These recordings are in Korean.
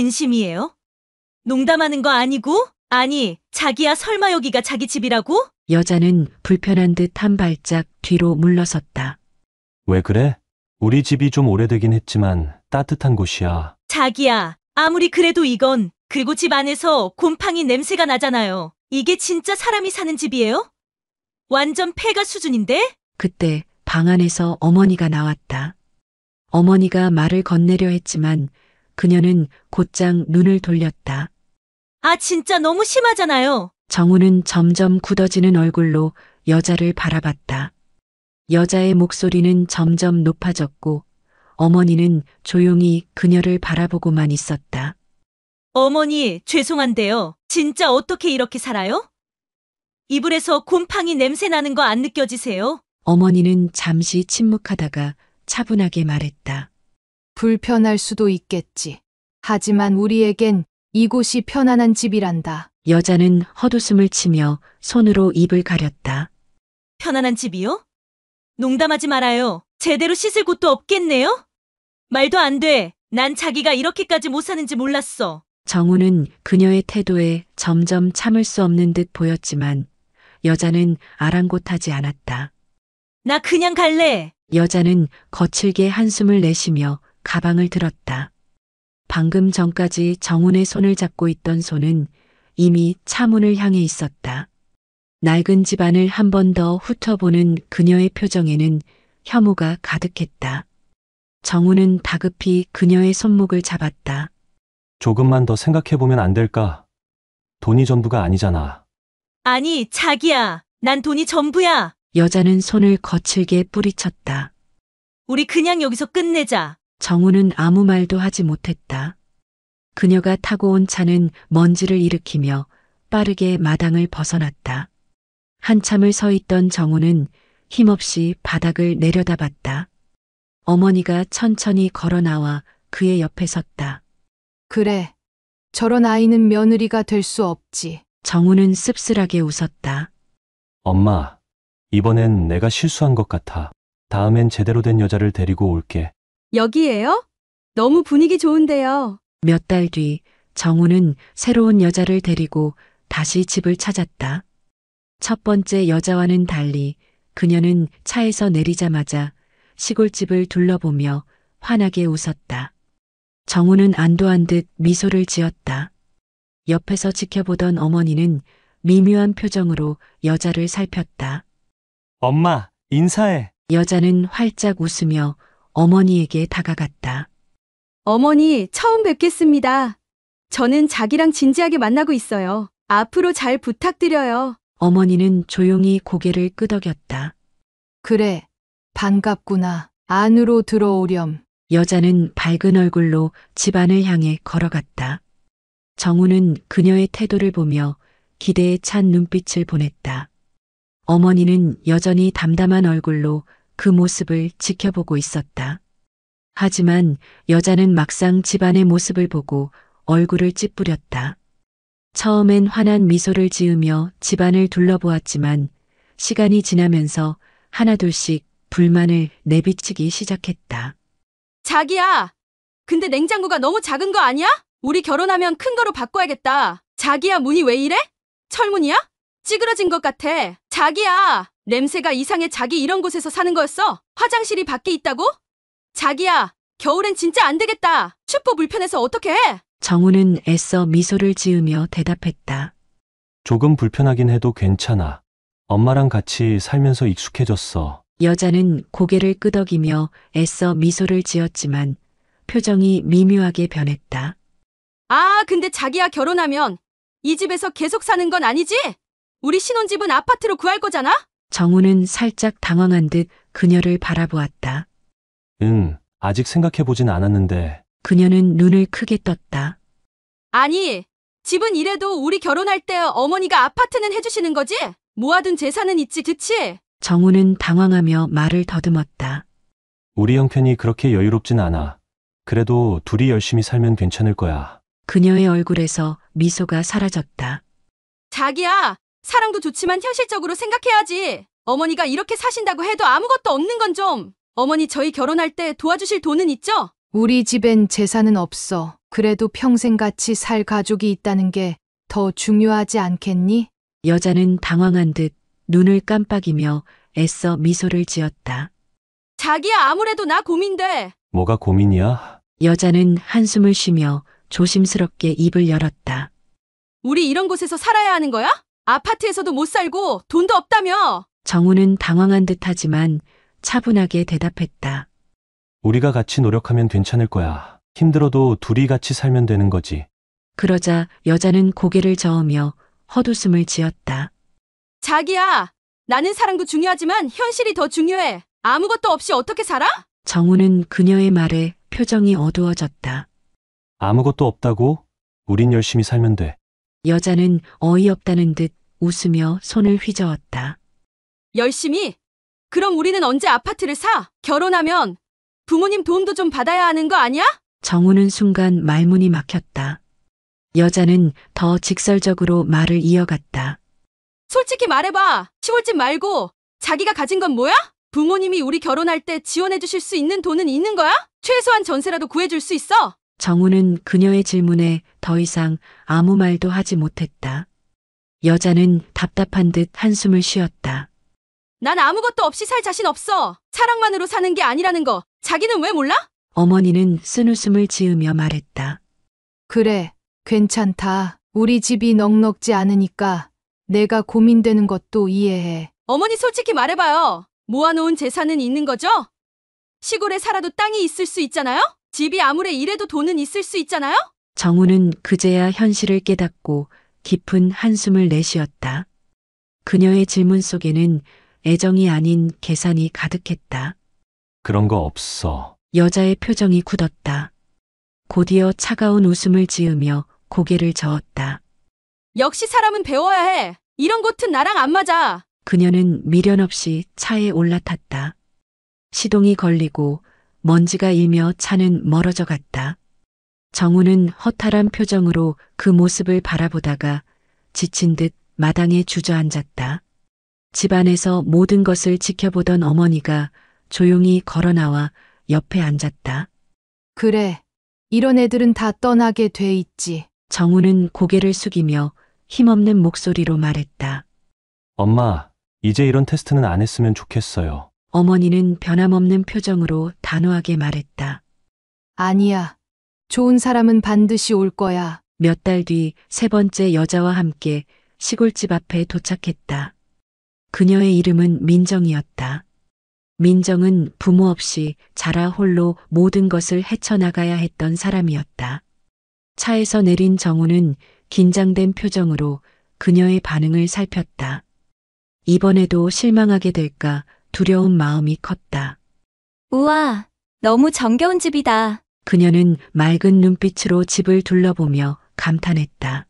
진심이에요? 농담하는 거 아니고? 아니, 자기야 설마 여기가 자기 집이라고? 여자는 불편한 듯 한 발짝 뒤로 물러섰다. 왜 그래? 우리 집이 좀 오래되긴 했지만 따뜻한 곳이야. 자기야, 아무리 그래도 이건, 그리고 집 안에서 곰팡이 냄새가 나잖아요. 이게 진짜 사람이 사는 집이에요? 완전 폐가 수준인데? 그때 방 안에서 어머니가 나왔다. 어머니가 말을 건네려 했지만 그녀는 곧장 눈을 돌렸다. 아, 진짜 너무 심하잖아요. 정우는 점점 굳어지는 얼굴로 여자를 바라봤다. 여자의 목소리는 점점 높아졌고 어머니는 조용히 그녀를 바라보고만 있었다. 어머니, 죄송한데요. 진짜 어떻게 이렇게 살아요? 이불에서 곰팡이 냄새 나는 거 안 느껴지세요? 어머니는 잠시 침묵하다가 차분하게 말했다. 불편할 수도 있겠지. 하지만 우리에겐 이곳이 편안한 집이란다. 여자는 헛웃음을 치며 손으로 입을 가렸다. 편안한 집이요? 농담하지 말아요. 제대로 씻을 곳도 없겠네요? 말도 안 돼. 난 자기가 이렇게까지 못 사는지 몰랐어. 정우는 그녀의 태도에 점점 참을 수 없는 듯 보였지만 여자는 아랑곳하지 않았다. 나 그냥 갈래. 여자는 거칠게 한숨을 내쉬며 가방을 들었다. 방금 전까지 정훈의 손을 잡고 있던 손은 이미 차문을 향해 있었다. 낡은 집안을 한 번 더 훑어보는 그녀의 표정에는 혐오가 가득했다. 정훈은 다급히 그녀의 손목을 잡았다. 조금만 더 생각해보면 안 될까? 돈이 전부가 아니잖아. 아니, 자기야. 난 돈이 전부야. 여자는 손을 거칠게 뿌리쳤다. 우리 그냥 여기서 끝내자. 정우는 아무 말도 하지 못했다. 그녀가 타고 온 차는 먼지를 일으키며 빠르게 마당을 벗어났다. 한참을 서 있던 정우는 힘없이 바닥을 내려다봤다. 어머니가 천천히 걸어 나와 그의 옆에 섰다. 그래. 저런 아이는 며느리가 될 수 없지. 정우는 씁쓸하게 웃었다. 엄마, 이번엔 내가 실수한 것 같아. 다음엔 제대로 된 여자를 데리고 올게. 여기에요? 너무 분위기 좋은데요. 몇 달 뒤 정우는 새로운 여자를 데리고 다시 집을 찾았다. 첫 번째 여자와는 달리 그녀는 차에서 내리자마자 시골집을 둘러보며 환하게 웃었다. 정우는 안도한 듯 미소를 지었다. 옆에서 지켜보던 어머니는 미묘한 표정으로 여자를 살폈다. 엄마, 인사해. 여자는 활짝 웃으며 어머니에게 다가갔다. 어머니, 처음 뵙겠습니다. 저는 자기랑 진지하게 만나고 있어요. 앞으로 잘 부탁드려요. 어머니는 조용히 고개를 끄덕였다. 그래. 반갑구나. 안으로 들어오렴. 여자는 밝은 얼굴로 집안을 향해 걸어갔다. 정우는 그녀의 태도를 보며 기대에 찬 눈빛을 보냈다. 어머니는 여전히 담담한 얼굴로 그 모습을 지켜보고 있었다. 하지만 여자는 막상 집안의 모습을 보고 얼굴을 찌푸렸다. 처음엔 환한 미소를 지으며 집안을 둘러보았지만 시간이 지나면서 하나둘씩 불만을 내비치기 시작했다. 자기야! 근데 냉장고가 너무 작은 거 아니야? 우리 결혼하면 큰 거로 바꿔야겠다. 자기야, 문이 왜 이래? 철문이야? 찌그러진 것 같아. 자기야! 냄새가 이상해. 자기 이런 곳에서 사는 거였어? 화장실이 밖에 있다고? 자기야! 겨울엔 진짜 안 되겠다. 춥고 불편해서 어떡해? 정우는 애써 미소를 지으며 대답했다. 조금 불편하긴 해도 괜찮아. 엄마랑 같이 살면서 익숙해졌어. 여자는 고개를 끄덕이며 애써 미소를 지었지만 표정이 미묘하게 변했다. 아, 근데 자기야, 결혼하면 이 집에서 계속 사는 건 아니지? 우리 신혼집은 아파트로 구할 거잖아? 정우는 살짝 당황한 듯 그녀를 바라보았다. 응, 아직 생각해보진 않았는데. 그녀는 눈을 크게 떴다. 아니, 집은 이래도 우리 결혼할 때 어머니가 아파트는 해주시는 거지? 모아둔 재산은 있지, 그치? 정우는 당황하며 말을 더듬었다. 우리 형편이 그렇게 여유롭진 않아. 그래도 둘이 열심히 살면 괜찮을 거야. 그녀의 얼굴에서 미소가 사라졌다. 자기야, 사랑도 좋지만 현실적으로 생각해야지. 어머니가 이렇게 사신다고 해도 아무것도 없는 건 좀. 어머니 저희 결혼할 때 도와주실 돈은 있죠? 우리 집엔 재산은 없어. 그래도 평생 같이 살 가족이 있다는 게 더 중요하지 않겠니? 여자는 당황한 듯 눈을 깜빡이며 애써 미소를 지었다. 자기야, 아무래도 나 고민돼. 뭐가 고민이야? 여자는 한숨을 쉬며 조심스럽게 입을 열었다. 우리 이런 곳에서 살아야 하는 거야? 아파트에서도 못 살고 돈도 없다며. 정우는 당황한 듯하지만 차분하게 대답했다. 우리가 같이 노력하면 괜찮을 거야. 힘들어도 둘이 같이 살면 되는 거지. 그러자 여자는 고개를 저으며 헛웃음을 지었다. 자기야, 나는 사랑도 중요하지만 현실이 더 중요해. 아무것도 없이 어떻게 살아? 정우는 그녀의 말에 표정이 어두워졌다. 아무것도 없다고? 우린 열심히 살면 돼. 여자는 어이없다는 듯 웃으며 손을 휘저었다. 열심히? 그럼 우리는 언제 아파트를 사? 결혼하면 부모님 도움도 좀 받아야 하는 거 아니야? 정우는 순간 말문이 막혔다. 여자는 더 직설적으로 말을 이어갔다. 솔직히 말해봐. 시골집 말고 자기가 가진 건 뭐야? 부모님이 우리 결혼할 때 지원해 주실 수 있는 돈은 있는 거야? 최소한 전세라도 구해줄 수 있어? 정우는 그녀의 질문에 더 이상 아무 말도 하지 못했다. 여자는 답답한 듯 한숨을 쉬었다. 난 아무것도 없이 살 자신 없어. 사랑만으로 사는 게 아니라는 거 자기는 왜 몰라? 어머니는 쓴웃음을 지으며 말했다. 그래, 괜찮다. 우리 집이 넉넉지 않으니까 내가 고민되는 것도 이해해. 어머니 솔직히 말해봐요. 모아놓은 재산은 있는 거죠? 시골에 살아도 땅이 있을 수 있잖아요? 집이 아무리 이래도 돈은 있을 수 있잖아요? 정우는 그제야 현실을 깨닫고 깊은 한숨을 내쉬었다. 그녀의 질문 속에는 애정이 아닌 계산이 가득했다. 그런 거 없어. 여자의 표정이 굳었다. 곧이어 차가운 웃음을 지으며 고개를 저었다. 역시 사람은 배워야 해. 이런 곳은 나랑 안 맞아. 그녀는 미련 없이 차에 올라탔다. 시동이 걸리고 먼지가 일며 차는 멀어져 갔다. 정우는 허탈한 표정으로 그 모습을 바라보다가 지친 듯 마당에 주저앉았다. 집안에서 모든 것을 지켜보던 어머니가 조용히 걸어나와 옆에 앉았다. 그래, 이런 애들은 다 떠나게 돼 있지. 정우는 고개를 숙이며 힘없는 목소리로 말했다. 엄마, 이제 이런 테스트는 안 했으면 좋겠어요. 어머니는 변함없는 표정으로 단호하게 말했다. 아니야. 좋은 사람은 반드시 올 거야. 몇 달 뒤 세 번째 여자와 함께 시골집 앞에 도착했다. 그녀의 이름은 민정이었다. 민정은 부모 없이 자라 홀로 모든 것을 헤쳐나가야 했던 사람이었다. 차에서 내린 정우는 긴장된 표정으로 그녀의 반응을 살폈다. 이번에도 실망하게 될까 두려운 마음이 컸다. 우와, 너무 정겨운 집이다. 그녀는 맑은 눈빛으로 집을 둘러보며 감탄했다.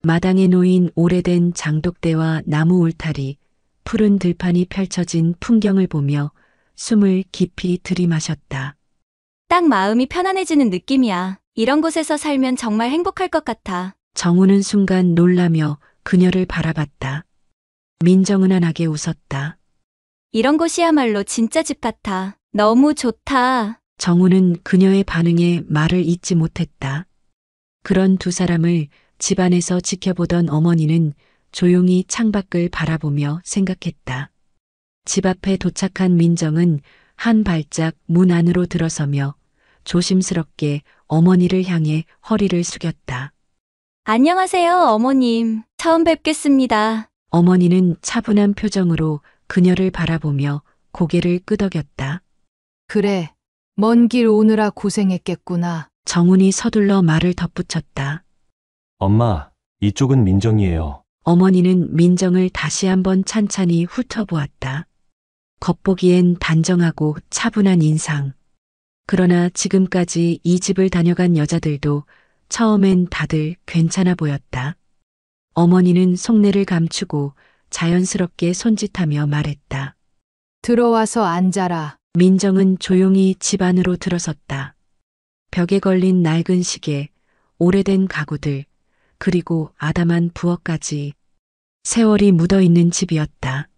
마당에 놓인 오래된 장독대와 나무 울타리, 푸른 들판이 펼쳐진 풍경을 보며 숨을 깊이 들이마셨다. 딱 마음이 편안해지는 느낌이야. 이런 곳에서 살면 정말 행복할 것 같아. 정우는 순간 놀라며 그녀를 바라봤다. 민정은 환하게 웃었다. 이런 곳이야말로 진짜 집 같아. 너무 좋다. 정우는 그녀의 반응에 말을 잇지 못했다. 그런 두 사람을 집안에서 지켜보던 어머니는 조용히 창밖을 바라보며 생각했다. 집 앞에 도착한 민정은 한 발짝 문 안으로 들어서며 조심스럽게 어머니를 향해 허리를 숙였다. 안녕하세요, 어머님. 처음 뵙겠습니다. 어머니는 차분한 표정으로 그녀를 바라보며 고개를 끄덕였다. 그래, 먼 길 오느라 고생했겠구나. 정훈이 서둘러 말을 덧붙였다. 엄마, 이쪽은 민정이에요. 어머니는 민정을 다시 한번 찬찬히 훑어보았다. 겉보기엔 단정하고 차분한 인상. 그러나 지금까지 이 집을 다녀간 여자들도 처음엔 다들 괜찮아 보였다. 어머니는 속내를 감추고 자연스럽게 손짓하며 말했다. 들어와서 앉아라. 민정은 조용히 집 안으로 들어섰다. 벽에 걸린 낡은 시계, 오래된 가구들, 그리고 아담한 부엌까지 세월이 묻어있는 집이었다.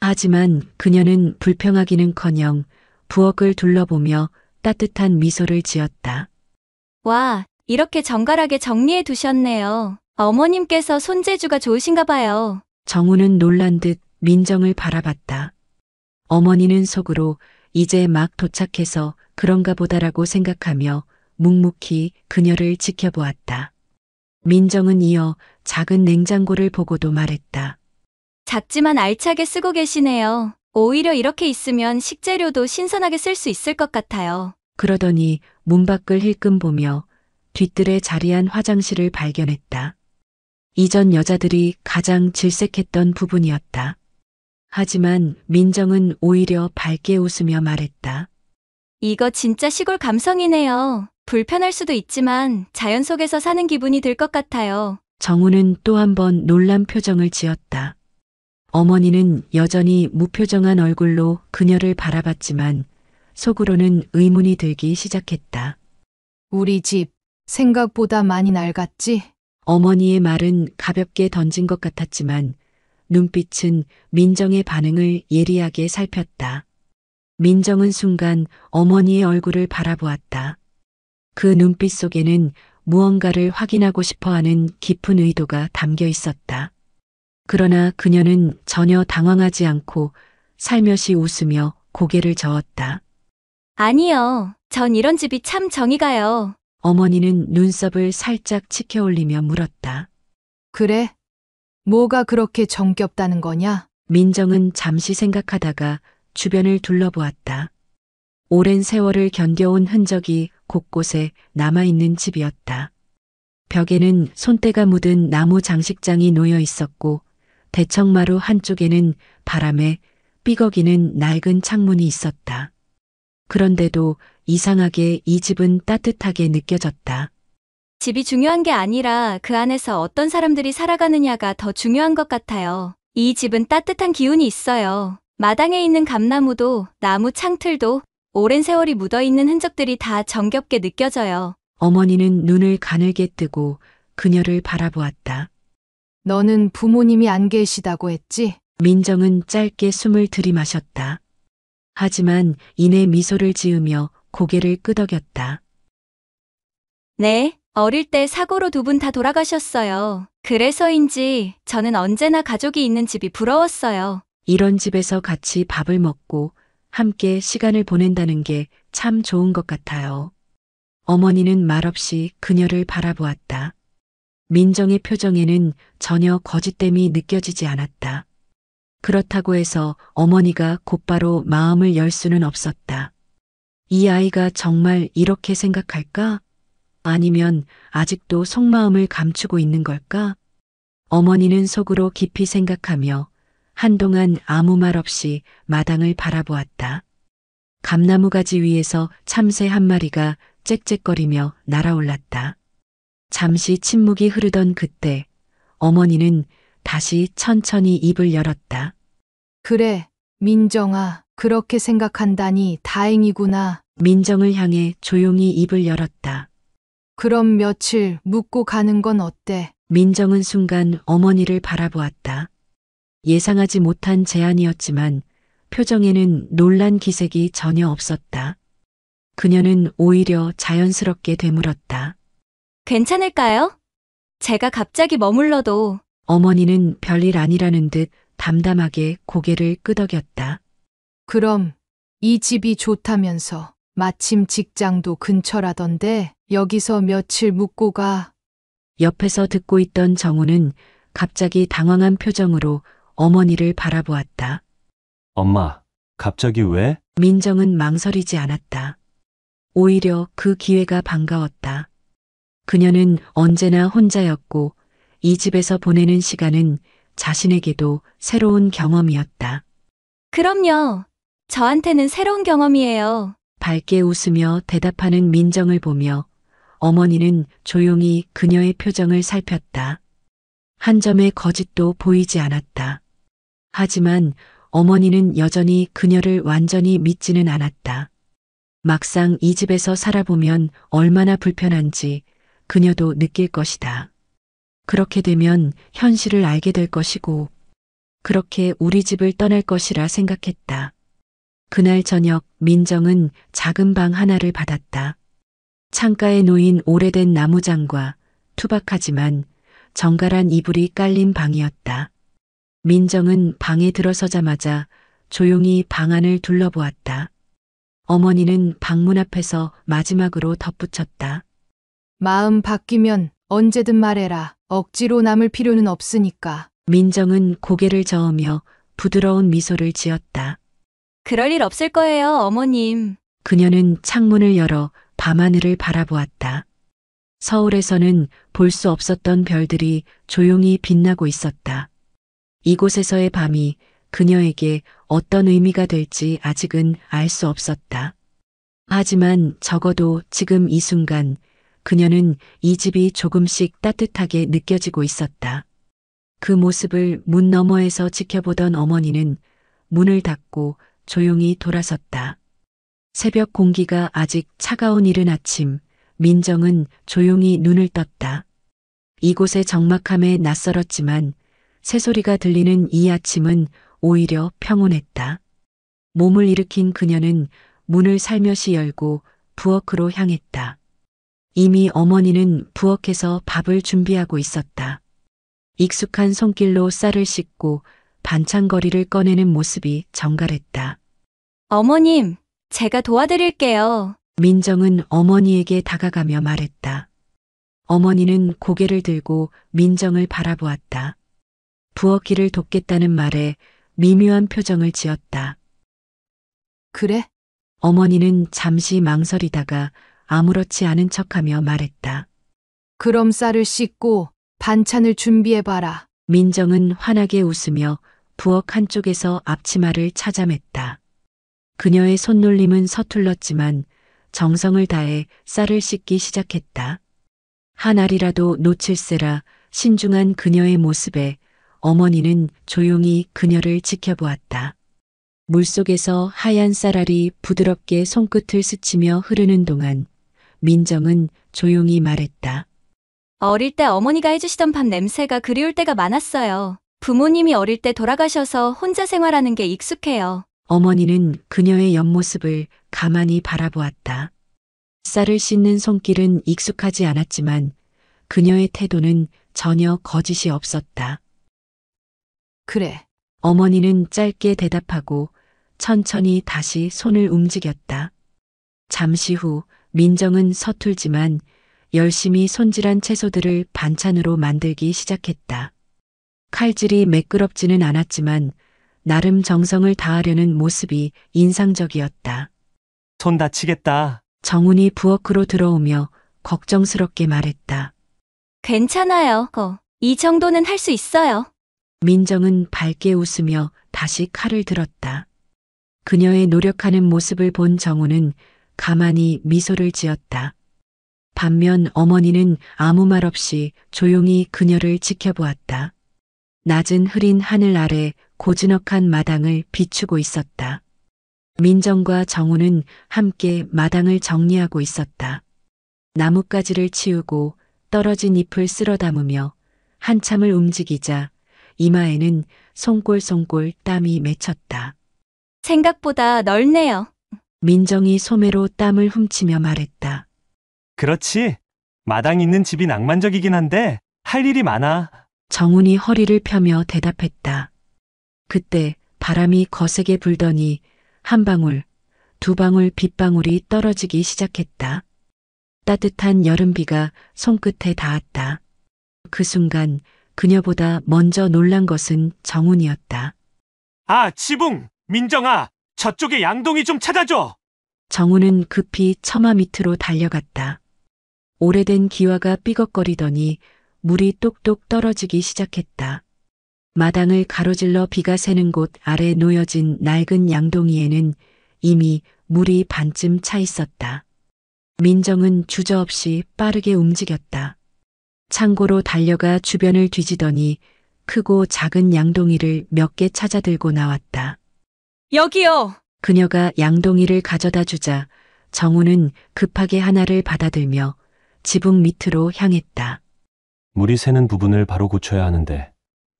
하지만 그녀는 불평하기는커녕 부엌을 둘러보며 따뜻한 미소를 지었다. 와, 이렇게 정갈하게 정리해 두셨네요. 어머님께서 손재주가 좋으신가 봐요. 정우는 놀란 듯 민정을 바라봤다. 어머니는 속으로 이제 막 도착해서 그런가 보다라고 생각하며 묵묵히 그녀를 지켜보았다. 민정은 이어 작은 냉장고를 보고도 말했다. 작지만 알차게 쓰고 계시네요. 오히려 이렇게 있으면 식재료도 신선하게 쓸 수 있을 것 같아요. 그러더니 문 밖을 힐끔 보며 뒤뜰에 자리한 화장실을 발견했다. 이전 여자들이 가장 질색했던 부분이었다. 하지만 민정은 오히려 밝게 웃으며 말했다. 이거 진짜 시골 감성이네요. 불편할 수도 있지만 자연 속에서 사는 기분이 들 것 같아요. 정우는 또 한 번 놀란 표정을 지었다. 어머니는 여전히 무표정한 얼굴로 그녀를 바라봤지만 속으로는 의문이 들기 시작했다. 우리 집 생각보다 많이 낡았지? 어머니의 말은 가볍게 던진 것 같았지만 눈빛은 민정의 반응을 예리하게 살폈다. 민정은 순간 어머니의 얼굴을 바라보았다. 그 눈빛 속에는 무언가를 확인하고 싶어하는 깊은 의도가 담겨 있었다. 그러나 그녀는 전혀 당황하지 않고 살며시 웃으며 고개를 저었다. 아니요. 전 이런 집이 참 정이 가요. 어머니는 눈썹을 살짝 치켜 올리며 물었다. 그래? 뭐가 그렇게 정겹다는 거냐? 민정은 잠시 생각하다가 주변을 둘러보았다. 오랜 세월을 견뎌온 흔적이 곳곳에 남아있는 집이었다. 벽에는 손때가 묻은 나무 장식장이 놓여 있었고 대청마루 한쪽에는 바람에 삐걱이는 낡은 창문이 있었다. 그런데도 이상하게 이 집은 따뜻하게 느껴졌다. 집이 중요한 게 아니라 그 안에서 어떤 사람들이 살아가느냐가 더 중요한 것 같아요. 이 집은 따뜻한 기운이 있어요. 마당에 있는 감나무도 나무 창틀도 오랜 세월이 묻어있는 흔적들이 다 정겹게 느껴져요. 어머니는 눈을 가늘게 뜨고 그녀를 바라보았다. 너는 부모님이 안 계시다고 했지? 민정은 짧게 숨을 들이마셨다. 하지만 이내 미소를 지으며 고개를 끄덕였다. 네, 어릴 때 사고로 두 분 다 돌아가셨어요. 그래서인지 저는 언제나 가족이 있는 집이 부러웠어요. 이런 집에서 같이 밥을 먹고 함께 시간을 보낸다는 게 참 좋은 것 같아요. 어머니는 말없이 그녀를 바라보았다. 민정의 표정에는 전혀 거짓됨이 느껴지지 않았다. 그렇다고 해서 어머니가 곧바로 마음을 열 수는 없었다. 이 아이가 정말 이렇게 생각할까? 아니면 아직도 속마음을 감추고 있는 걸까? 어머니는 속으로 깊이 생각하며 한동안 아무 말 없이 마당을 바라보았다. 감나무 가지 위에서 참새 한 마리가 짹짹거리며 날아올랐다. 잠시 침묵이 흐르던 그때 어머니는 다시 천천히 입을 열었다. 그래, 민정아, 그렇게 생각한다니 다행이구나. 민정을 향해 조용히 입을 열었다. 그럼 며칠 묵고 가는 건 어때? 민정은 순간 어머니를 바라보았다. 예상하지 못한 제안이었지만 표정에는 놀란 기색이 전혀 없었다. 그녀는 오히려 자연스럽게 되물었다. 괜찮을까요? 제가 갑자기 머물러도 어머니는 별일 아니라는 듯 담담하게 고개를 끄덕였다. 그럼 이 집이 좋다면서 마침 직장도 근처라던데 여기서 며칠 묵고 가. 옆에서 듣고 있던 정우는 갑자기 당황한 표정으로 어머니를 바라보았다. 엄마, 갑자기 왜? 민정은 망설이지 않았다. 오히려 그 기회가 반가웠다. 그녀는 언제나 혼자였고 이 집에서 보내는 시간은 자신에게도 새로운 경험이었다. 그럼요. 저한테는 새로운 경험이에요. 밝게 웃으며 대답하는 민정을 보며 어머니는 조용히 그녀의 표정을 살폈다. 한 점의 거짓도 보이지 않았다. 하지만 어머니는 여전히 그녀를 완전히 믿지는 않았다. 막상 이 집에서 살아보면 얼마나 불편한지 그녀도 느낄 것이다. 그렇게 되면 현실을 알게 될 것이고, 그렇게 우리 집을 떠날 것이라 생각했다. 그날 저녁 민정은 작은 방 하나를 받았다. 창가에 놓인 오래된 나무장과 투박하지만 정갈한 이불이 깔린 방이었다. 민정은 방에 들어서자마자 조용히 방 안을 둘러보았다. 어머니는 방문 앞에서 마지막으로 덧붙였다. 마음 바뀌면 언제든 말해라. 억지로 남을 필요는 없으니까. 민정은 고개를 저으며 부드러운 미소를 지었다. 그럴 일 없을 거예요, 어머님. 그녀는 창문을 열어 밤하늘을 바라보았다. 서울에서는 볼 수 없었던 별들이 조용히 빛나고 있었다. 이곳에서의 밤이 그녀에게 어떤 의미가 될지 아직은 알 수 없었다. 하지만 적어도 지금 이 순간 그녀는 이 집이 조금씩 따뜻하게 느껴지고 있었다. 그 모습을 문 너머에서 지켜보던 어머니는 문을 닫고 조용히 돌아섰다. 새벽 공기가 아직 차가운 이른 아침, 민정은 조용히 눈을 떴다. 이곳의 적막함에 낯설었지만 새소리가 들리는 이 아침은 오히려 평온했다. 몸을 일으킨 그녀는 문을 살며시 열고 부엌으로 향했다. 이미 어머니는 부엌에서 밥을 준비하고 있었다. 익숙한 손길로 쌀을 씻고 반찬거리를 꺼내는 모습이 정갈했다. 어머님, 제가 도와드릴게요. 민정은 어머니에게 다가가며 말했다. 어머니는 고개를 들고 민정을 바라보았다. 부엌일을 돕겠다는 말에 미묘한 표정을 지었다. 그래? 어머니는 잠시 망설이다가 아무렇지 않은 척하며 말했다. 그럼 쌀을 씻고 반찬을 준비해봐라. 민정은 환하게 웃으며 부엌 한쪽에서 앞치마를 찾아맸다. 그녀의 손놀림은 서툴렀지만 정성을 다해 쌀을 씻기 시작했다. 한 알이라도 놓칠세라 신중한 그녀의 모습에 어머니는 조용히 그녀를 지켜보았다. 물속에서 하얀 쌀알이 부드럽게 손끝을 스치며 흐르는 동안 민정은 조용히 말했다. 어릴 때 어머니가 해주시던 밥 냄새가 그리울 때가 많았어요. 부모님이 어릴 때 돌아가셔서 혼자 생활하는 게 익숙해요. 어머니는 그녀의 옆모습을 가만히 바라보았다. 쌀을 씻는 손길은 익숙하지 않았지만 그녀의 태도는 전혀 거짓이 없었다. 그래. 어머니는 짧게 대답하고 천천히 다시 손을 움직였다. 잠시 후 민정은 서툴지만 열심히 손질한 채소들을 반찬으로 만들기 시작했다. 칼질이 매끄럽지는 않았지만 나름 정성을 다하려는 모습이 인상적이었다. 손 다치겠다. 정훈이 부엌으로 들어오며 걱정스럽게 말했다. 괜찮아요. 이 정도는 할 수 있어요. 민정은 밝게 웃으며 다시 칼을 들었다. 그녀의 노력하는 모습을 본 정훈은 가만히 미소를 지었다. 반면 어머니는 아무 말 없이 조용히 그녀를 지켜보았다. 낮은 흐린 하늘 아래 고즈넉한 마당을 비추고 있었다. 민정과 정우는 함께 마당을 정리하고 있었다. 나뭇가지를 치우고 떨어진 잎을 쓸어 담으며 한참을 움직이자 이마에는 송골송골 땀이 맺혔다. 생각보다 넓네요. 민정이 소매로 땀을 훔치며 말했다. 그렇지. 마당 있는 집이 낭만적이긴 한데 할 일이 많아. 정훈이 허리를 펴며 대답했다. 그때 바람이 거세게 불더니 한 방울, 두 방울 빗방울이 떨어지기 시작했다. 따뜻한 여름비가 손끝에 닿았다. 그 순간 그녀보다 먼저 놀란 것은 정훈이었다. 아, 지붕! 민정아! 저쪽에 양동이 좀 찾아줘! 정훈은 급히 처마 밑으로 달려갔다. 오래된 기와가 삐걱거리더니 물이 똑똑 떨어지기 시작했다. 마당을 가로질러 비가 새는 곳 아래 놓여진 낡은 양동이에는 이미 물이 반쯤 차 있었다. 민정은 주저없이 빠르게 움직였다. 창고로 달려가 주변을 뒤지더니 크고 작은 양동이를 몇 개 찾아 들고 나왔다. 여기요. 그녀가 양동이를 가져다 주자 정우는 급하게 하나를 받아들며 지붕 밑으로 향했다. 물이 새는 부분을 바로 고쳐야 하는데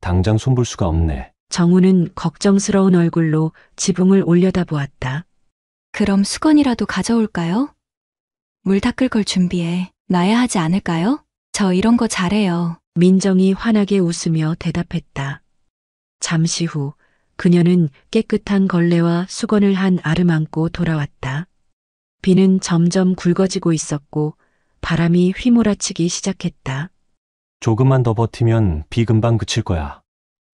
당장 손볼 수가 없네. 정우는 걱정스러운 얼굴로 지붕을 올려다보았다. 그럼 수건이라도 가져올까요? 물 닦을 걸 준비해 놔야 하지 않을까요? 저 이런 거 잘해요. 민정이 환하게 웃으며 대답했다. 잠시 후 그녀는 깨끗한 걸레와 수건을 한 알을 안고 돌아왔다. 비는 점점 굵어지고 있었고 바람이 휘몰아치기 시작했다. 조금만 더 버티면 비 금방 그칠 거야.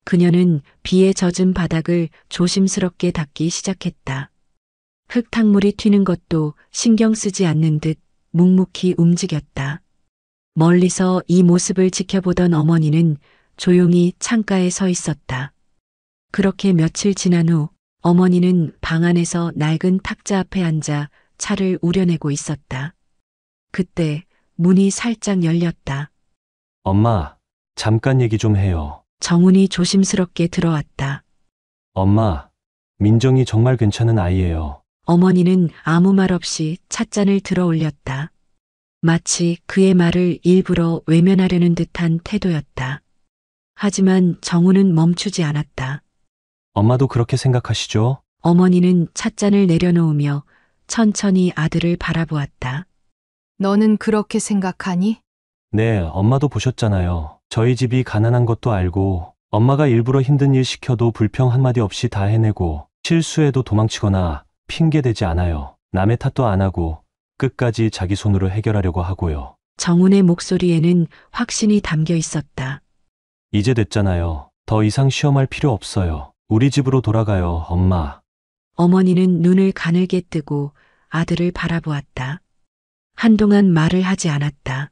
그녀는 비에 젖은 바닥을 조심스럽게 닦기 시작했다. 흙탕물이 튀는 것도 신경 쓰지 않는 듯 묵묵히 움직였다. 멀리서 이 모습을 지켜보던 어머니는 조용히 창가에 서 있었다. 그렇게 며칠 지난 후 어머니는 방 안에서 낡은 탁자 앞에 앉아 차를 우려내고 있었다. 그때 문이 살짝 열렸다. 엄마, 잠깐 얘기 좀 해요. 정훈이 조심스럽게 들어왔다. 엄마, 민정이 정말 괜찮은 아이예요. 어머니는 아무 말 없이 찻잔을 들어 올렸다. 마치 그의 말을 일부러 외면하려는 듯한 태도였다. 하지만 정우는 멈추지 않았다. 엄마도 그렇게 생각하시죠? 어머니는 찻잔을 내려놓으며 천천히 아들을 바라보았다. 너는 그렇게 생각하니? 네, 엄마도 보셨잖아요. 저희 집이 가난한 것도 알고 엄마가 일부러 힘든 일 시켜도 불평 한마디 없이 다 해내고 실수해도 도망치거나 핑계대지 않아요. 남의 탓도 안 하고 끝까지 자기 손으로 해결하려고 하고요. 정훈의 목소리에는 확신이 담겨 있었다. 이제 됐잖아요. 더 이상 시험할 필요 없어요. 우리 집으로 돌아가요, 엄마. 어머니는 눈을 가늘게 뜨고 아들을 바라보았다. 한동안 말을 하지 않았다.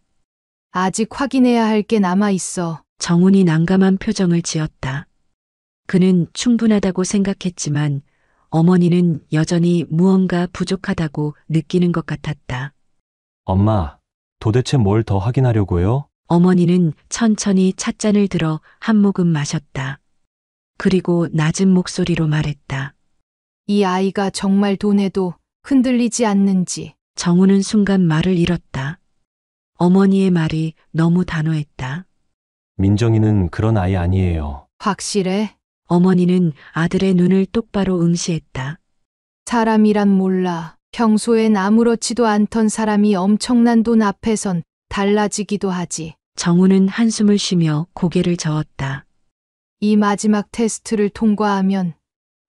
아직 확인해야 할 게 남아 있어. 정훈이 난감한 표정을 지었다. 그는 충분하다고 생각했지만 어머니는 여전히 무언가 부족하다고 느끼는 것 같았다. 엄마, 도대체 뭘 더 확인하려고요? 어머니는 천천히 찻잔을 들어 한 모금 마셨다. 그리고 낮은 목소리로 말했다. 이 아이가 정말 돈에도 흔들리지 않는지. 정우는 순간 말을 잃었다. 어머니의 말이 너무 단호했다. 민정이는 그런 아이 아니에요. 확실해? 어머니는 아들의 눈을 똑바로 응시했다. 사람이란 몰라. 평소엔 아무렇지도 않던 사람이 엄청난 돈 앞에선 달라지기도 하지. 정우는 한숨을 쉬며 고개를 저었다. 이 마지막 테스트를 통과하면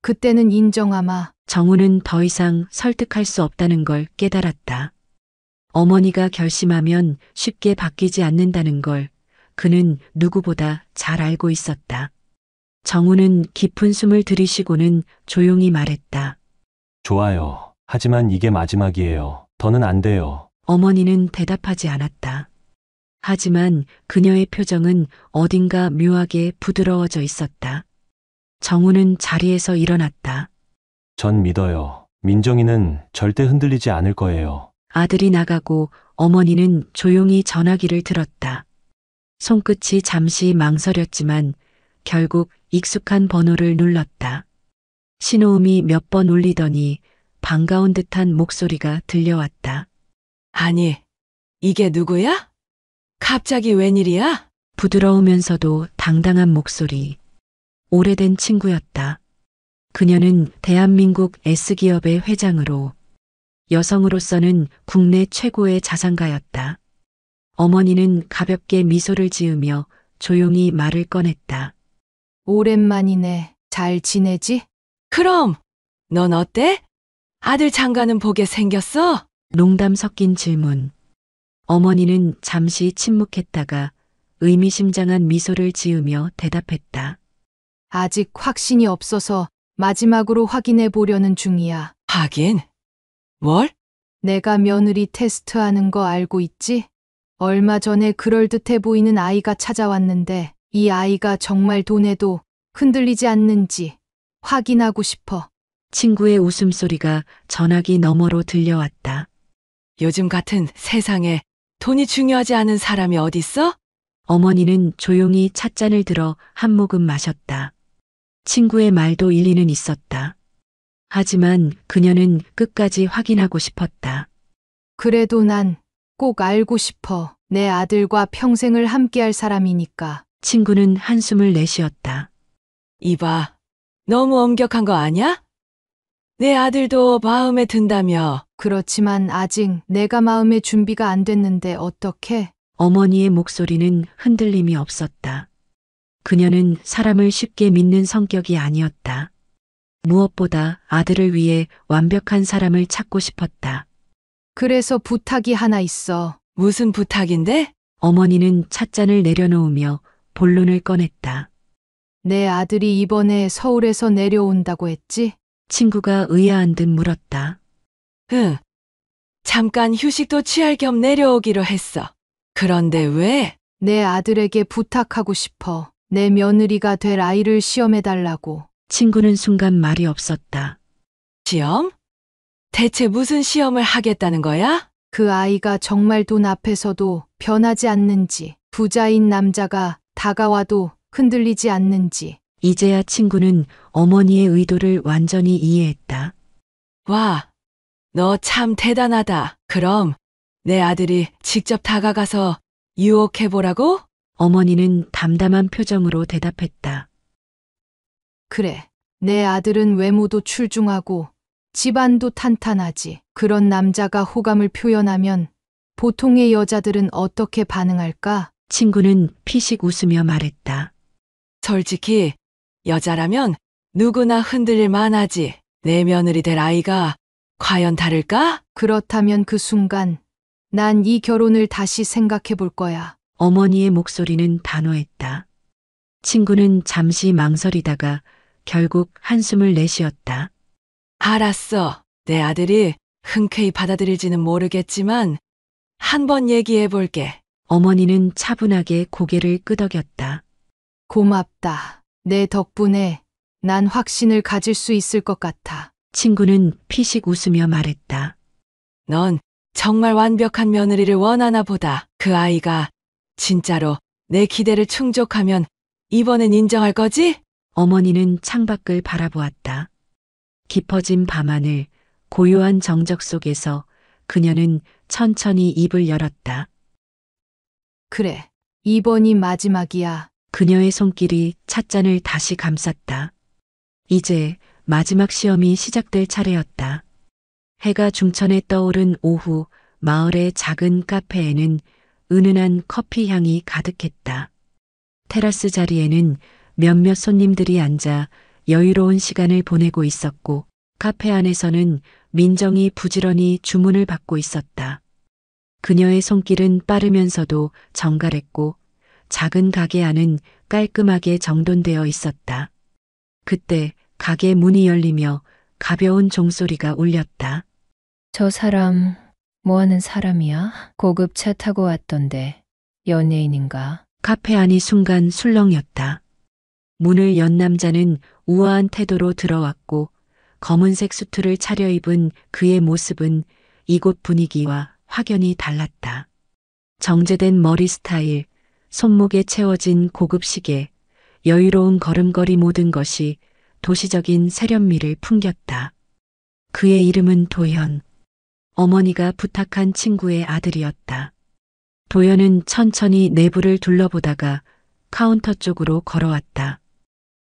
그때는 인정하마. 정우는 더 이상 설득할 수 없다는 걸 깨달았다. 어머니가 결심하면 쉽게 바뀌지 않는다는 걸 그는 누구보다 잘 알고 있었다. 정우는 깊은 숨을 들이쉬고는 조용히 말했다. 좋아요. 하지만 이게 마지막이에요. 더는 안 돼요. 어머니는 대답하지 않았다. 하지만 그녀의 표정은 어딘가 묘하게 부드러워져 있었다. 정우는 자리에서 일어났다. 전 믿어요. 민정이는 절대 흔들리지 않을 거예요. 아들이 나가고 어머니는 조용히 전화기를 들었다. 손끝이 잠시 망설였지만 결국 익숙한 번호를 눌렀다. 신호음이 몇 번 울리더니 반가운 듯한 목소리가 들려왔다. 아니, 이게 누구야? 갑자기 웬일이야? 부드러우면서도 당당한 목소리. 오래된 친구였다. 그녀는 대한민국 S기업의 회장으로 여성으로서는 국내 최고의 자산가였다. 어머니는 가볍게 미소를 지으며 조용히 말을 꺼냈다. 오랜만이네. 잘 지내지? 그럼, 넌 어때? 아들 장가는 보게 생겼어? 농담 섞인 질문. 어머니는 잠시 침묵했다가 의미심장한 미소를 지으며 대답했다. 아직 확신이 없어서 마지막으로 확인해 보려는 중이야. 하긴. 뭘? 내가 며느리 테스트하는 거 알고 있지? 얼마 전에 그럴듯해 보이는 아이가 찾아왔는데 이 아이가 정말 돈에도 흔들리지 않는지 확인하고 싶어. 친구의 웃음소리가 전화기 너머로 들려왔다. 요즘 같은 세상에 돈이 중요하지 않은 사람이 어딨어? 어머니는 조용히 찻잔을 들어 한 모금 마셨다. 친구의 말도 일리는 있었다. 하지만 그녀는 끝까지 확인하고 싶었다. 그래도 난 꼭 알고 싶어. 내 아들과 평생을 함께할 사람이니까. 친구는 한숨을 내쉬었다. 이봐, 너무 엄격한 거 아냐? 내 아들도 마음에 든다며. 그렇지만 아직 내가 마음의 준비가 안 됐는데 어떻게? 어머니의 목소리는 흔들림이 없었다. 그녀는 사람을 쉽게 믿는 성격이 아니었다. 무엇보다 아들을 위해 완벽한 사람을 찾고 싶었다. 그래서 부탁이 하나 있어. 무슨 부탁인데? 어머니는 찻잔을 내려놓으며 본론을 꺼냈다. 내 아들이 이번에 서울에서 내려온다고 했지? 친구가 의아한 듯 물었다. 응. 잠깐 휴식도 취할 겸 내려오기로 했어. 그런데 왜? 내 아들에게 부탁하고 싶어. 내 며느리가 될 아이를 시험해달라고. 친구는 순간 말이 없었다. 시험? 대체 무슨 시험을 하겠다는 거야? 그 아이가 정말 돈 앞에서도 변하지 않는지, 부자인 남자가 다가와도 흔들리지 않는지. 이제야 친구는 어머니의 의도를 완전히 이해했다. 와, 너 참 대단하다. 그럼 내 아들이 직접 다가가서 유혹해보라고? 어머니는 담담한 표정으로 대답했다. 그래. 내 아들은 외모도 출중하고 집안도 탄탄하지. 그런 남자가 호감을 표현하면 보통의 여자들은 어떻게 반응할까? 친구는 피식 웃으며 말했다. 솔직히 여자라면 누구나 흔들릴 만하지. 내 며느리 될 아이가 과연 다를까? 그렇다면 그 순간 난 이 결혼을 다시 생각해 볼 거야. 어머니의 목소리는 단호했다. 친구는 잠시 망설이다가 결국 한숨을 내쉬었다. 알았어. 내 아들이 흔쾌히 받아들일지는 모르겠지만 한번 얘기해 볼게. 어머니는 차분하게 고개를 끄덕였다. 고맙다. 내 덕분에 난 확신을 가질 수 있을 것 같아. 친구는 피식 웃으며 말했다. 넌 정말 완벽한 며느리를 원하나 보다. 그 아이가 진짜로 내 기대를 충족하면 이번엔 인정할 거지? 어머니는 창밖을 바라보았다. 깊어진 밤하늘, 고요한 정적 속에서 그녀는 천천히 입을 열었다. 그래. 이번이 마지막이야. 그녀의 손길이 찻잔을 다시 감쌌다. 이제 마지막 시험이 시작될 차례였다. 해가 중천에 떠오른 오후, 마을의 작은 카페에는 은은한 커피 향이 가득했다. 테라스 자리에는 몇몇 손님들이 앉아 여유로운 시간을 보내고 있었고, 카페 안에서는 민정이 부지런히 주문을 받고 있었다. 그녀의 손길은 빠르면서도 정갈했고, 작은 가게 안은 깔끔하게 정돈되어 있었다. 그때 가게 문이 열리며 가벼운 종소리가 울렸다. 저 사람 뭐 하는 사람이야? 고급 차 타고 왔던데 연예인인가? 카페 안이 순간 술렁였다. 문을 연 남자는 우아한 태도로 들어왔고 검은색 수트를 차려입은 그의 모습은 이곳 분위기와 확연히 달랐다. 정제된 머리 스타일, 손목에 채워진 고급 시계, 여유로운 걸음걸이 모든 것이 도시적인 세련미를 풍겼다. 그의 이름은 도현. 어머니가 부탁한 친구의 아들이었다. 도현은 천천히 내부를 둘러보다가 카운터 쪽으로 걸어왔다.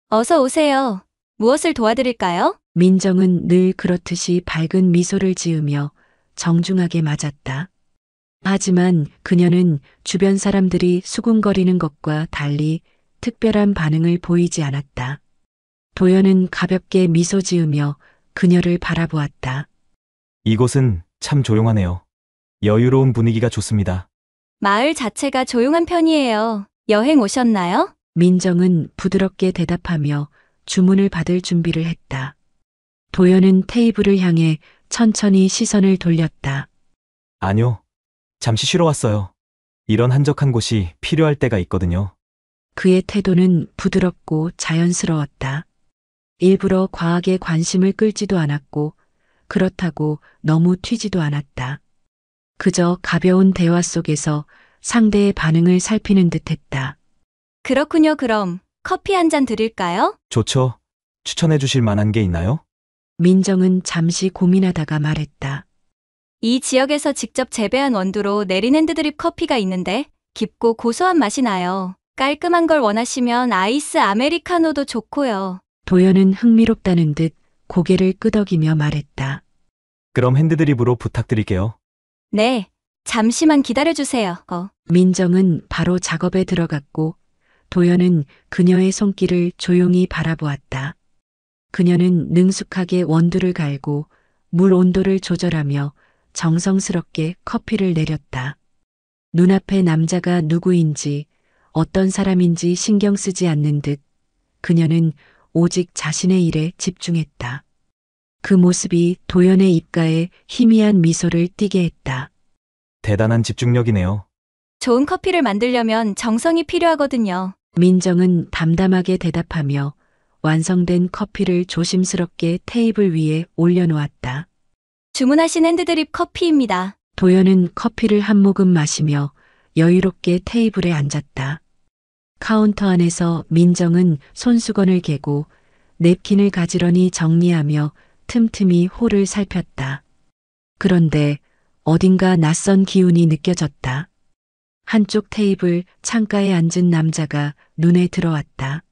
어서 오세요. 무엇을 도와드릴까요? 민정은 늘 그렇듯이 밝은 미소를 지으며 정중하게 맞았다. 하지만 그녀는 주변 사람들이 수군거리는 것과 달리 특별한 반응을 보이지 않았다. 도연은 가볍게 미소 지으며 그녀를 바라보았다. 이곳은 참 조용하네요. 여유로운 분위기가 좋습니다. 마을 자체가 조용한 편이에요. 여행 오셨나요? 민정은 부드럽게 대답하며 주문을 받을 준비를 했다. 도연은 테이블을 향해 천천히 시선을 돌렸다. 아니요. 잠시 쉬러 왔어요. 이런 한적한 곳이 필요할 때가 있거든요. 그의 태도는 부드럽고 자연스러웠다. 일부러 과하게 관심을 끌지도 않았고 그렇다고 너무 튀지도 않았다. 그저 가벼운 대화 속에서 상대의 반응을 살피는 듯했다. 그렇군요. 그럼 커피 한 잔 드릴까요? 좋죠. 추천해 주실 만한 게 있나요? 민정은 잠시 고민하다가 말했다. 이 지역에서 직접 재배한 원두로 내린 핸드드립 커피가 있는데 깊고 고소한 맛이 나요. 깔끔한 걸 원하시면 아이스 아메리카노도 좋고요. 도연은 흥미롭다는 듯 고개를 끄덕이며 말했다. 그럼 핸드드립으로 부탁드릴게요. 네, 잠시만 기다려주세요. 민정은 바로 작업에 들어갔고 도연은 그녀의 손길을 조용히 바라보았다. 그녀는 능숙하게 원두를 갈고 물 온도를 조절하며 정성스럽게 커피를 내렸다. 눈앞의 남자가 누구인지 어떤 사람인지 신경 쓰지 않는 듯 그녀는 오직 자신의 일에 집중했다. 그 모습이 도연의 입가에 희미한 미소를 띠게 했다. 대단한 집중력이네요. 좋은 커피를 만들려면 정성이 필요하거든요. 민정은 담담하게 대답하며 완성된 커피를 조심스럽게 테이블 위에 올려놓았다. 주문하신 핸드드립 커피입니다. 도연은 커피를 한 모금 마시며 여유롭게 테이블에 앉았다. 카운터 안에서 민정은 손수건을 개고 냅킨을 가지런히 정리하며 틈틈이 홀을 살폈다. 그런데 어딘가 낯선 기운이 느껴졌다. 한쪽 테이블 창가에 앉은 남자가 눈에 들어왔다.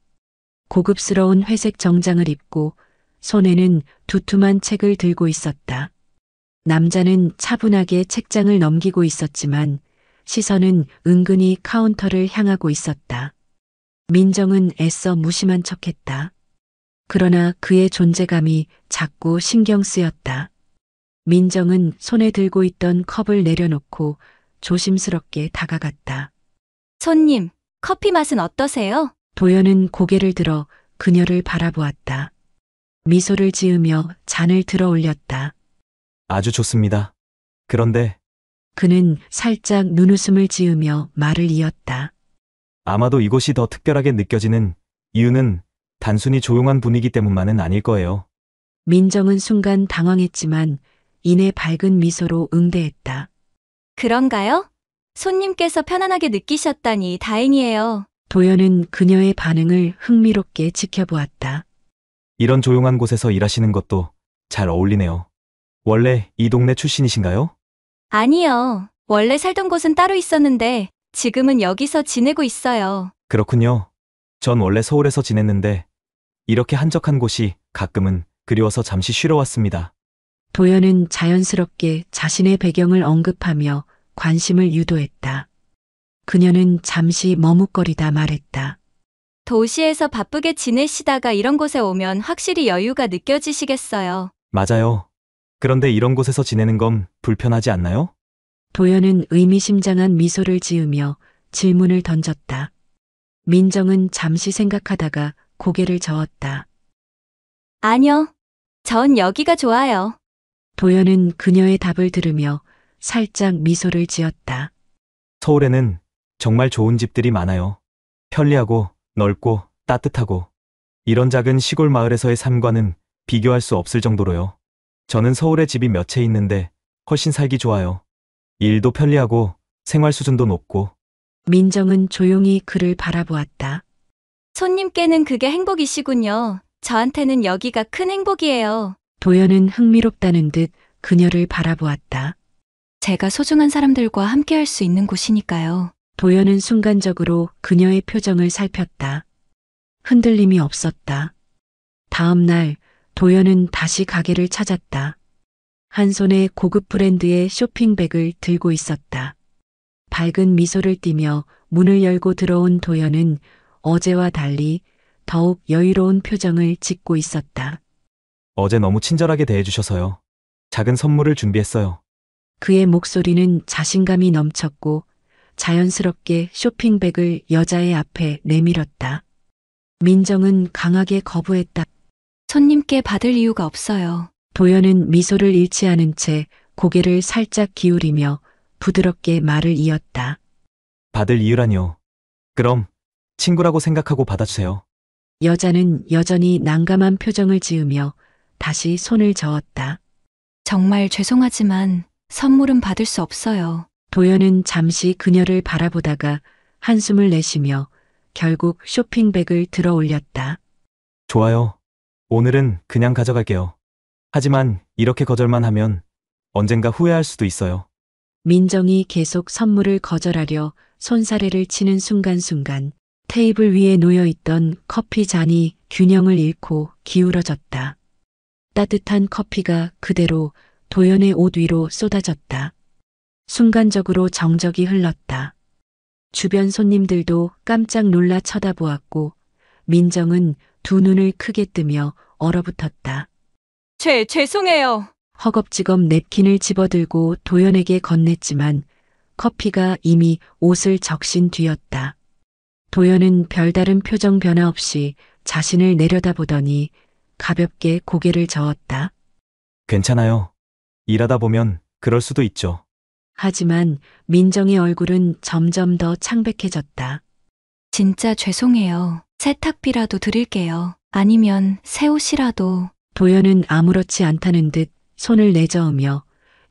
고급스러운 회색 정장을 입고 손에는 두툼한 책을 들고 있었다. 남자는 차분하게 책장을 넘기고 있었지만 시선은 은근히 카운터를 향하고 있었다. 민정은 애써 무심한 척했다. 그러나 그의 존재감이 자꾸 신경 쓰였다. 민정은 손에 들고 있던 컵을 내려놓고 조심스럽게 다가갔다. 손님, 커피 맛은 어떠세요? 도연은 고개를 들어 그녀를 바라보았다. 미소를 지으며 잔을 들어 올렸다. 아주 좋습니다. 그런데 그는 살짝 눈웃음을 지으며 말을 이었다. 아마도 이곳이 더 특별하게 느껴지는 이유는 단순히 조용한 분위기 때문만은 아닐 거예요. 민정은 순간 당황했지만 이내 밝은 미소로 응대했다. 그런가요? 손님께서 편안하게 느끼셨다니 다행이에요. 도연은 그녀의 반응을 흥미롭게 지켜보았다. 이런 조용한 곳에서 일하시는 것도 잘 어울리네요. 원래 이 동네 출신이신가요? 아니요. 원래 살던 곳은 따로 있었는데 지금은 여기서 지내고 있어요. 그렇군요. 전 원래 서울에서 지냈는데 이렇게 한적한 곳이 가끔은 그리워서 잠시 쉬러 왔습니다. 도연은 자연스럽게 자신의 배경을 언급하며 관심을 유도했다. 그녀는 잠시 머뭇거리다 말했다. 도시에서 바쁘게 지내시다가 이런 곳에 오면 확실히 여유가 느껴지시겠어요. 맞아요. 그런데 이런 곳에서 지내는 건 불편하지 않나요? 도연은 의미심장한 미소를 지으며 질문을 던졌다. 민정은 잠시 생각하다가 고개를 저었다. 아니요. 전 여기가 좋아요. 도연은 그녀의 답을 들으며 살짝 미소를 지었다. 서울에는 정말 좋은 집들이 많아요. 편리하고 넓고 따뜻하고 이런 작은 시골 마을에서의 삶과는 비교할 수 없을 정도로요. 저는 서울에 집이 몇 채 있는데 훨씬 살기 좋아요. 일도 편리하고 생활 수준도 높고. 민정은 조용히 그를 바라보았다. 손님께는 그게 행복이시군요. 저한테는 여기가 큰 행복이에요. 도연은 흥미롭다는 듯 그녀를 바라보았다. 제가 소중한 사람들과 함께할 수 있는 곳이니까요. 도연은 순간적으로 그녀의 표정을 살폈다. 흔들림이 없었다. 다음 날 도연은 다시 가게를 찾았다. 한 손에 고급 브랜드의 쇼핑백을 들고 있었다. 밝은 미소를 띠며 문을 열고 들어온 도연은 어제와 달리 더욱 여유로운 표정을 짓고 있었다. 어제 너무 친절하게 대해주셔서요. 작은 선물을 준비했어요. 그의 목소리는 자신감이 넘쳤고 자연스럽게 쇼핑백을 여자의 앞에 내밀었다. 민정은 강하게 거부했다. 손님께 받을 이유가 없어요. 도연은 미소를 잃지 않은 채 고개를 살짝 기울이며 부드럽게 말을 이었다. 받을 이유라니요. 그럼 친구라고 생각하고 받아주세요. 여자는 여전히 난감한 표정을 지으며 다시 손을 저었다. 정말 죄송하지만 선물은 받을 수 없어요. 도연은 잠시 그녀를 바라보다가 한숨을 내쉬며 결국 쇼핑백을 들어 올렸다. 좋아요. 오늘은 그냥 가져갈게요. 하지만 이렇게 거절만 하면 언젠가 후회할 수도 있어요. 민정이 계속 선물을 거절하려 손사래를 치는 순간순간 테이블 위에 놓여 있던 커피 잔이 균형을 잃고 기울어졌다. 따뜻한 커피가 그대로 도연의 옷 위로 쏟아졌다. 순간적으로 정적이 흘렀다. 주변 손님들도 깜짝 놀라 쳐다보았고 민정은 두 눈을 크게 뜨며 얼어붙었다. 죄송해요. 허겁지겁 냅킨을 집어들고 도연에게 건넸지만 커피가 이미 옷을 적신 뒤였다. 도연은 별다른 표정 변화 없이 자신을 내려다보더니 가볍게 고개를 저었다. 괜찮아요. 일하다 보면 그럴 수도 있죠. 하지만 민정의 얼굴은 점점 더 창백해졌다. 진짜 죄송해요. 세탁비라도 드릴게요. 아니면 새 옷이라도. 도연은 아무렇지 않다는 듯 손을 내저으며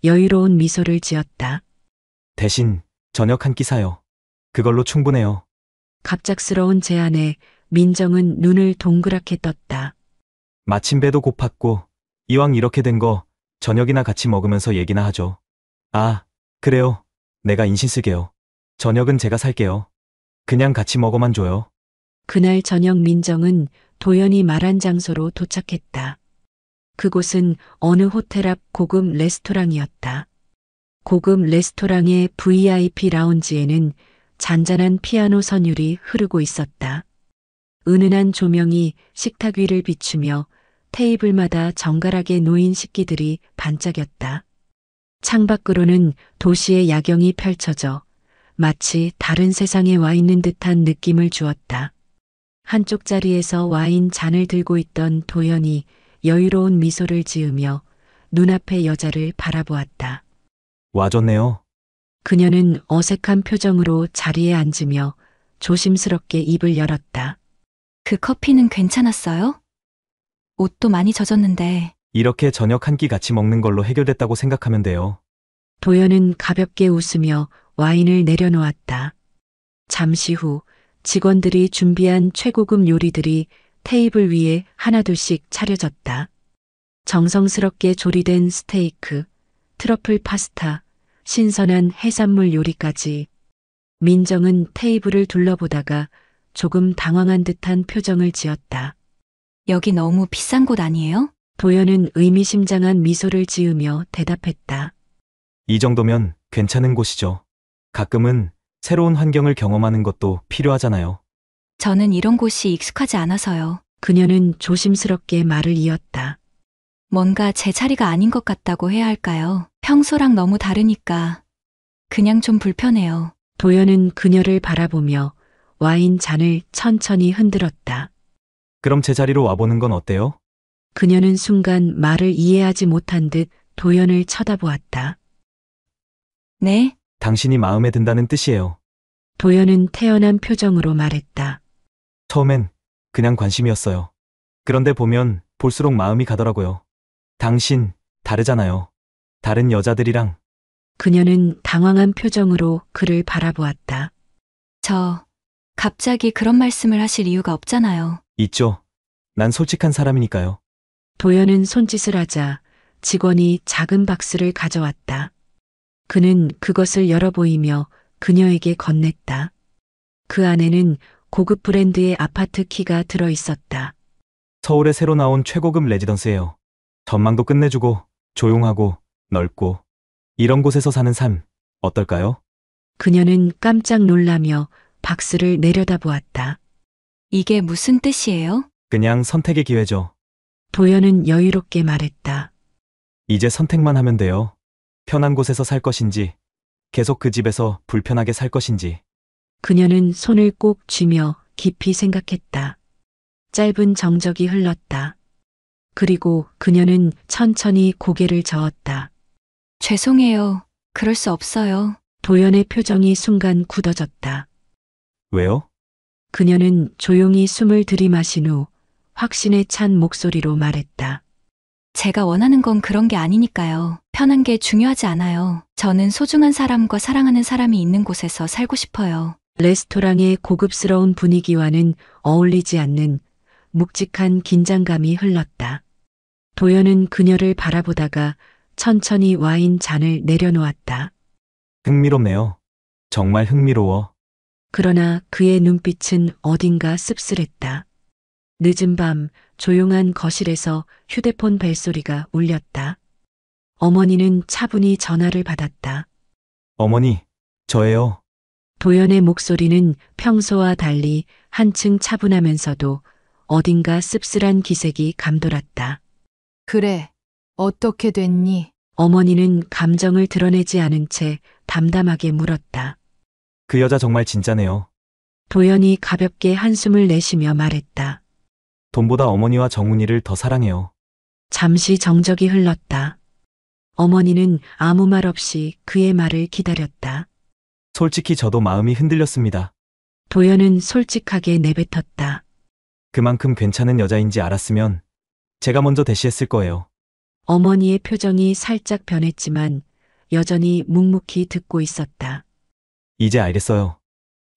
여유로운 미소를 지었다. 대신 저녁 한 끼 사요. 그걸로 충분해요. 갑작스러운 제안에 민정은 눈을 동그랗게 떴다. 마침 배도 고팠고 이왕 이렇게 된 거 저녁이나 같이 먹으면서 얘기나 하죠. 아, 그래요. 내가 인신 쓰게요. 저녁은 제가 살게요. 그냥 같이 먹어만 줘요. 그날 저녁 민정은 도연이 말한 장소로 도착했다. 그곳은 어느 호텔 앞 고급 레스토랑이었다. 고급 레스토랑의 VIP 라운지에는 잔잔한 피아노 선율이 흐르고 있었다. 은은한 조명이 식탁 위를 비추며 테이블마다 정갈하게 놓인 식기들이 반짝였다. 창밖으로는 도시의 야경이 펼쳐져 마치 다른 세상에 와 있는 듯한 느낌을 주었다. 한쪽 자리에서 와인 잔을 들고 있던 도연이 여유로운 미소를 지으며 눈앞의 여자를 바라보았다. 와줬네요. 그녀는 어색한 표정으로 자리에 앉으며 조심스럽게 입을 열었다. 그 커피는 괜찮았어요? 옷도 많이 젖었는데. 이렇게 저녁 한 끼 같이 먹는 걸로 해결됐다고 생각하면 돼요. 도연은 가볍게 웃으며 와인을 내려놓았다. 잠시 후 직원들이 준비한 최고급 요리들이 테이블 위에 하나둘씩 차려졌다. 정성스럽게 조리된 스테이크, 트러플 파스타, 신선한 해산물 요리까지. 민정은 테이블을 둘러보다가 조금 당황한 듯한 표정을 지었다. 여기 너무 비싼 곳 아니에요? 도연은 의미심장한 미소를 지으며 대답했다. 이 정도면 괜찮은 곳이죠. 가끔은 새로운 환경을 경험하는 것도 필요하잖아요. 저는 이런 곳이 익숙하지 않아서요. 그녀는 조심스럽게 말을 이었다. 뭔가 제 자리가 아닌 것 같다고 해야 할까요? 평소랑 너무 다르니까. 그냥 좀 불편해요. 도연은 그녀를 바라보며 와인 잔을 천천히 흔들었다. 그럼 제 자리로 와보는 건 어때요? 그녀는 순간 말을 이해하지 못한 듯 도연을 쳐다보았다. 네? 당신이 마음에 든다는 뜻이에요. 도연은 태연한 표정으로 말했다. 처음엔 그냥 관심이었어요. 그런데 보면 볼수록 마음이 가더라고요. 당신, 다르잖아요. 다른 여자들이랑. 그녀는 당황한 표정으로 그를 바라보았다. 갑자기 그런 말씀을 하실 이유가 없잖아요. 있죠. 난 솔직한 사람이니까요. 도연은 손짓을 하자 직원이 작은 박스를 가져왔다. 그는 그것을 열어 보이며 그녀에게 건넸다. 그 안에는 고급 브랜드의 아파트 키가 들어 있었다. 서울에 새로 나온 최고급 레지던스예요. 전망도 끝내주고 조용하고 넓고 이런 곳에서 사는 삶 어떨까요? 그녀는 깜짝 놀라며 박스를 내려다보았다. 이게 무슨 뜻이에요? 그냥 선택의 기회죠. 도연은 여유롭게 말했다. 이제 선택만 하면 돼요. 편한 곳에서 살 것인지 계속 그 집에서 불편하게 살 것인지. 그녀는 손을 꼭 쥐며 깊이 생각했다. 짧은 정적이 흘렀다. 그리고 그녀는 천천히 고개를 저었다. 죄송해요. 그럴 수 없어요. 도연의 표정이 순간 굳어졌다. 왜요? 그녀는 조용히 숨을 들이마신 후 확신에 찬 목소리로 말했다. 제가 원하는 건 그런 게 아니니까요. 편한 게 중요하지 않아요. 저는 소중한 사람과 사랑하는 사람이 있는 곳에서 살고 싶어요. 레스토랑의 고급스러운 분위기와는 어울리지 않는 묵직한 긴장감이 흘렀다. 도연은 그녀를 바라보다가 천천히 와인 잔을 내려놓았다. 흥미롭네요. 정말 흥미로워. 그러나 그의 눈빛은 어딘가 씁쓸했다. 늦은 밤 조용한 거실에서 휴대폰 벨소리가 울렸다. 어머니는 차분히 전화를 받았다. 어머니, 저예요. 도연의 목소리는 평소와 달리 한층 차분하면서도 어딘가 씁쓸한 기색이 감돌았다. 그래, 어떻게 됐니? 어머니는 감정을 드러내지 않은 채 담담하게 물었다. 그 여자 정말 진짜네요. 도연이 가볍게 한숨을 내쉬며 말했다. 돈보다 어머니와 정훈이를 더 사랑해요. 잠시 정적이 흘렀다. 어머니는 아무 말 없이 그의 말을 기다렸다. 솔직히 저도 마음이 흔들렸습니다. 도연은 솔직하게 내뱉었다. 그만큼 괜찮은 여자인지 알았으면 제가 먼저 대시했을 거예요. 어머니의 표정이 살짝 변했지만 여전히 묵묵히 듣고 있었다. 이제 알겠어요.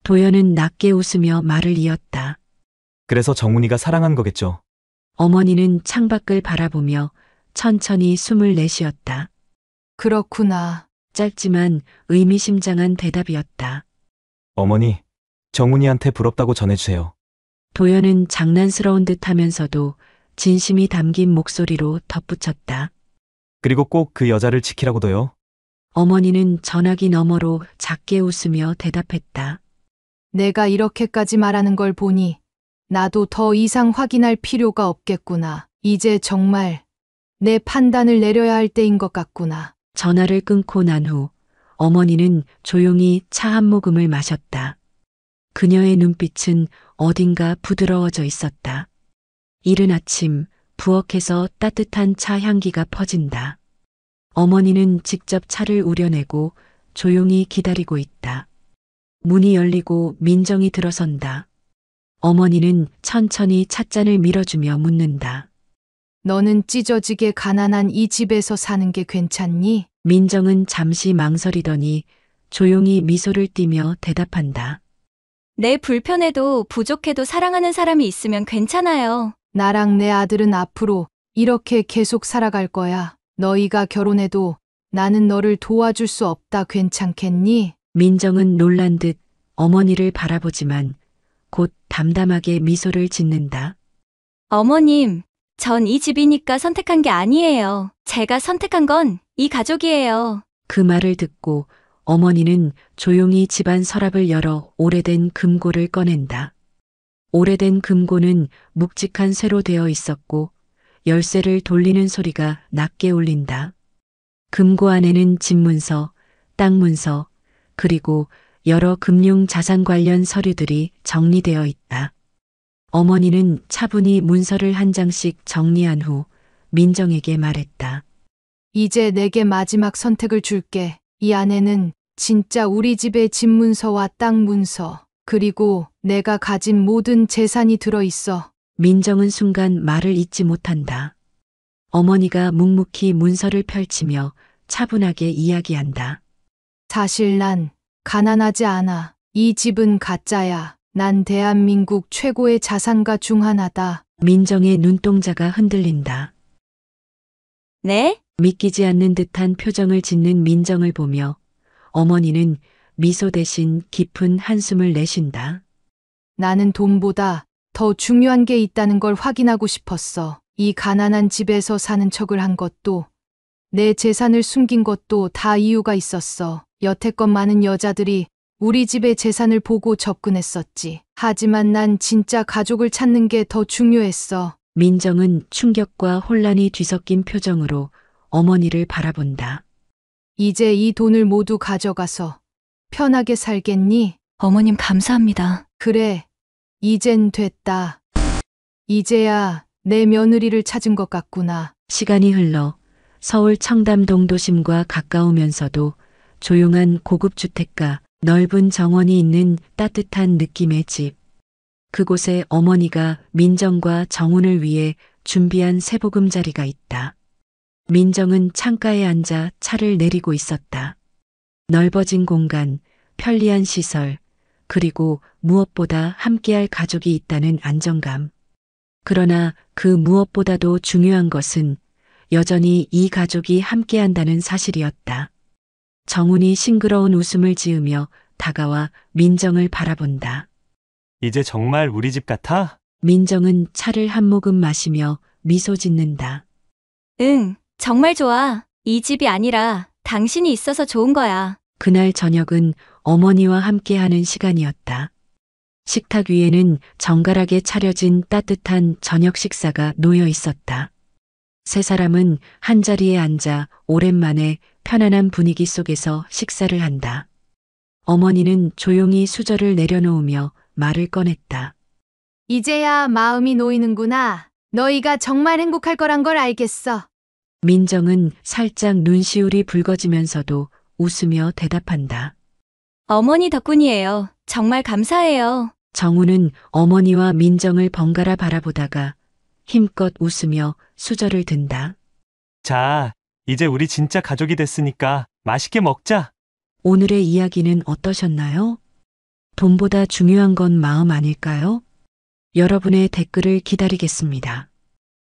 도연은 낮게 웃으며 말을 이었다. 그래서 정훈이가 사랑한 거겠죠. 어머니는 창밖을 바라보며 천천히 숨을 내쉬었다. 그렇구나. 짧지만 의미심장한 대답이었다. 어머니, 정훈이한테 부럽다고 전해주세요. 도연은 장난스러운 듯 하면서도 진심이 담긴 목소리로 덧붙였다. 그리고 꼭 그 여자를 지키라고도요. 어머니는 전화기 너머로 작게 웃으며 대답했다. 내가 이렇게까지 말하는 걸 보니 나도 더 이상 확인할 필요가 없겠구나. 이제 정말 내 판단을 내려야 할 때인 것 같구나. 전화를 끊고 난 후 어머니는 조용히 차 한 모금을 마셨다. 그녀의 눈빛은 어딘가 부드러워져 있었다. 이른 아침 부엌에서 따뜻한 차 향기가 퍼진다. 어머니는 직접 차를 우려내고 조용히 기다리고 있다. 문이 열리고 민정이 들어선다. 어머니는 천천히 찻잔을 밀어주며 묻는다. 너는 찢어지게 가난한 이 집에서 사는 게 괜찮니? 민정은 잠시 망설이더니 조용히 미소를 띠며 대답한다. 내 불편해도 부족해도 사랑하는 사람이 있으면 괜찮아요. 나랑 내 아들은 앞으로 이렇게 계속 살아갈 거야. 너희가 결혼해도 나는 너를 도와줄 수 없다. 괜찮겠니? 민정은 놀란 듯 어머니를 바라보지만 곧 담담하게 미소를 짓는다. 어머님, 전 이 집이니까 선택한 게 아니에요. 제가 선택한 건 이 가족이에요. 그 말을 듣고 어머니는 조용히 집안 서랍을 열어 오래된 금고를 꺼낸다. 오래된 금고는 묵직한 쇠로 되어 있었고 열쇠를 돌리는 소리가 낮게 울린다. 금고 안에는 집문서, 땅 문서, 그리고 여러 금융 자산 관련 서류들이 정리되어 있다. 어머니는 차분히 문서를 한 장씩 정리한 후 민정에게 말했다. 이제 내게 마지막 선택을 줄게. 이 안에는 진짜 우리 집의 집 문서와 땅 문서, 그리고 내가 가진 모든 재산이 들어있어. 민정은 순간 말을 잇지 못한다. 어머니가 묵묵히 문서를 펼치며 차분하게 이야기한다. 사실 난 가난하지 않아. 이 집은 가짜야. 난 대한민국 최고의 자산가 중 하나다. 민정의 눈동자가 흔들린다. 네? 믿기지 않는 듯한 표정을 짓는 민정을 보며 어머니는 미소 대신 깊은 한숨을 내쉰다. 나는 돈보다 더 중요한 게 있다는 걸 확인하고 싶었어. 이 가난한 집에서 사는 척을 한 것도, 내 재산을 숨긴 것도 다 이유가 있었어. 여태껏 많은 여자들이 우리 집의 재산을 보고 접근했었지. 하지만 난 진짜 가족을 찾는 게 더 중요했어. 민정은 충격과 혼란이 뒤섞인 표정으로 어머니를 바라본다. 이제 이 돈을 모두 가져가서 편하게 살겠니? 어머님 감사합니다. 그래, 이젠 됐다. 이제야 내 며느리를 찾은 것 같구나. 시간이 흘러 서울 청담동 도심과 가까우면서도 조용한 고급 주택가, 넓은 정원이 있는 따뜻한 느낌의 집. 그곳에 어머니가 민정과 정훈을 위해 준비한 새보금자리가 있다. 민정은 창가에 앉아 차를 내리고 있었다. 넓어진 공간, 편리한 시설, 그리고 무엇보다 함께할 가족이 있다는 안정감. 그러나 그 무엇보다도 중요한 것은 여전히 이 가족이 함께한다는 사실이었다. 정훈이 싱그러운 웃음을 지으며 다가와 민정을 바라본다. 이제 정말 우리 집 같아? 민정은 차를 한 모금 마시며 미소 짓는다. 응, 정말 좋아. 이 집이 아니라 당신이 있어서 좋은 거야. 그날 저녁은 어머니와 함께하는 시간이었다. 식탁 위에는 정갈하게 차려진 따뜻한 저녁 식사가 놓여 있었다. 세 사람은 한자리에 앉아 오랜만에 편안한 분위기 속에서 식사를 한다. 어머니는 조용히 수저를 내려놓으며 말을 꺼냈다. 이제야 마음이 놓이는구나. 너희가 정말 행복할 거란 걸 알겠어. 민정은 살짝 눈시울이 붉어지면서도 웃으며 대답한다. 어머니 덕분이에요. 정말 감사해요. 정우는 어머니와 민정을 번갈아 바라보다가 힘껏 웃으며 수저를 든다. 자, 이제 우리 진짜 가족이 됐으니까 맛있게 먹자. 오늘의 이야기는 어떠셨나요? 돈보다 중요한 건 마음 아닐까요? 여러분의 댓글을 기다리겠습니다.